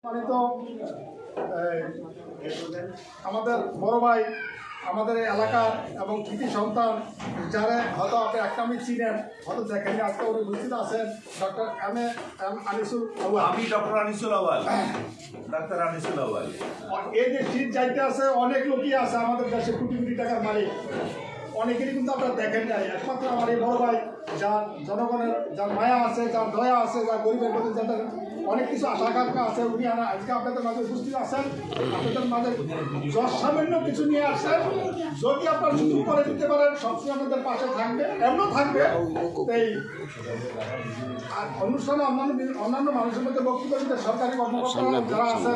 সম্মানিত আমাদের বড় ভাই, আমাদের এলাকার এবং কৃতি সন্তান, যারা হয়তো আপনি একটা আমি চিনেন, হয়তো দেখেন আজকে উনি উপস্থিত আছেন, ডক্টর এম আনিসুল আউয়াল। আমি ডক্টর আনিসুল আউয়াল, ডাক্তার আনিসুল আউয়াল। এই যে শীত যাইতে আছে, অনেক লোকই আছে আমাদের দেশে কোটি কোটি টাকার মালিক, অনেকেরই কিন্তু আপনারা দেখেন নাই। একমাত্র আমার এই বড় ভাই, যার জনগণের যার মায়া আছে, যার দয়া আছে, যার গরিবের প্রতি যাদের অনেক কিছু আশা আকাঙ্ক্ষা আছে, উনি আজকে আপনাদের মাঝে উপস্থিত আছেন। আপনাদের মাঝে সামান্য কিছু নিয়ে আসছেন। যদি আপনারা সুযোগ করে দিতে পারেন, সবসময় আমাদের পাশে থাকবে, এমনও থাকবে। এই অনুষ্ঠানে অন্যান্য মানুষের মধ্যে বক্তব্য দিতে সরকারি কর্মকর্তা যারা আছেন,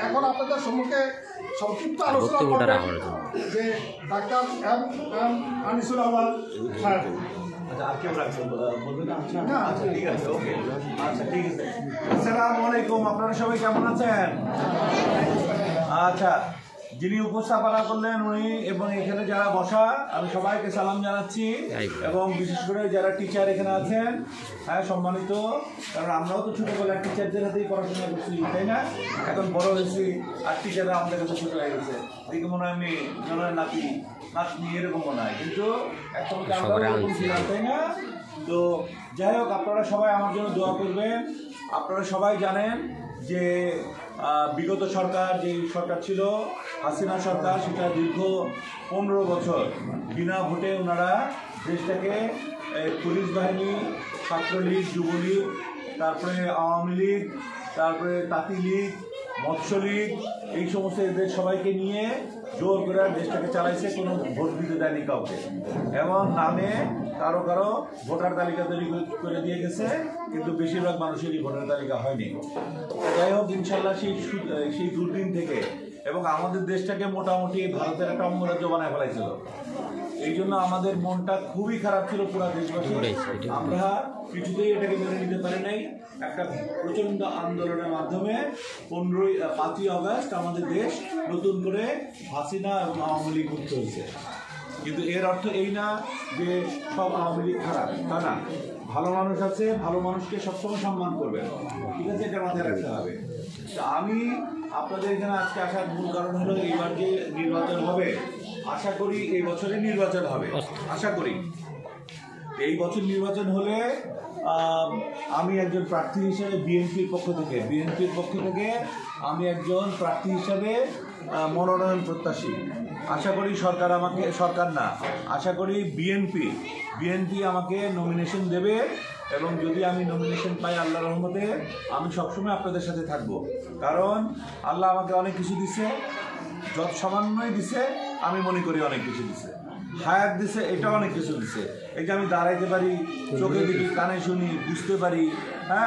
এখন আপনাদের সম্মুখে সংক্ষিপ্ত আলোচনা করবেন যে ডাক্তার এম আনিসুল আউয়াল স্যার। আসসালামু আলাইকুম, আপনারা সবাই কেমন আছেন? আচ্ছা, যিনি উপস্থাপনা করলেন উনি এবং এখানে যারা বসা, আমি সবাইকে সালাম জানাচ্ছি। এবং বিশেষ করে যারা টিচার এখানে আছেন, হ্যাঁ সম্মানিত, কারণ আমরাও তো ছোটোবেলার টিচারদের হাতেই পড়াশোনা করছি, তাই না? এখন বড় হয়েছি আর টিচাররা আমাদের কাছে ছোটো হয়ে গেছে। দেখে মনে হয় আমি জনের নাতনি এরকম মনে হয়, কিন্তু একটা ছিলাম, তাই না? তো যাই হোক, আপনারা সবাই আমার জন্য দোয়া করবেন। আপনারা সবাই জানেন যে বিগত সরকার, যে সরকার ছিল হাসিনা সরকার, সেটা দীর্ঘ 15 বছর বিনা ভোটে ওনারা দেশটাকে পুলিশ বাহিনী, ছাত্রলীগ, যুবলীগ, তারপরে আওয়ামী লীগ, তারপরে তাঁতি লীগ, মৎস্যলীগ, এই সমস্ত এদের সবাইকে নিয়ে জোর করে দেশটাকে চালাইছে। কোনো ভোট দিতে দেয়নি কাউকে, এবং নামে কারো কারো ভোটার তালিকা তৈরি করে দিয়ে গেছে, কিন্তু বেশিরভাগ মানুষেরই ভোটার তালিকা হয়নি। যাই হোক, ইনশাল্লাহ সেই দুর্দিন থেকে, এবং আমাদের দেশটাকে মোটামুটি ভারতের একটা অঙ্গরাজ্য বানায় ফেলাইছিল। এই জন্য আমাদের মনটা খুবই খারাপ ছিল, পুরা দেশবাসী। আমরা কিছুতেই এটাকে মেনে নিতে পারি নাই। একটা প্রচণ্ড আন্দোলনের মাধ্যমে 5ই আগস্ট আমাদের দেশ নতুন করে হাসিনা এবং আওয়ামী লীগ মুক্ত হয়েছে। কিন্তু এর অর্থ এই না যে সব আওয়ামী লীগ খারাপ, তা না। ভালো মানুষ আছে, ভালো মানুষকে সবসময় সম্মান করবেন, ঠিক আছে? এটা মাথায় রাখতে হবে। তা আমি আপনাদের এখানে আজকে আসার মূল কারণ হলো, এইবার যে নির্বাচন হবে, আশা করি এই বছরে নির্বাচন হবে, আশা করি। এই বছর নির্বাচন হলে আমি একজন প্রার্থী হিসেবে বিএনপির পক্ষ থেকে আমি একজন প্রার্থী হিসেবে মনোনয়ন প্রত্যাশী। আশা করি আশা করি বিএনপি আমাকে নমিনেশন দেবে, এবং যদি আমি নমিনেশন পাই আল্লাহর রহমতে, আমি সবসময় আপনাদের সাথে থাকব। কারণ আল্লাহ আমাকে অনেক কিছু দিছে, যত সামান্যই দিছে, আমি মনে করি অনেক কিছু দিছে। হায়াত দিছে, এটা অনেক কিছু দিছে। এই যে আমি দাঁড়াইতে পারি, চোখে দেখি, কানে শুনি, বুঝতে পারি, হ্যাঁ।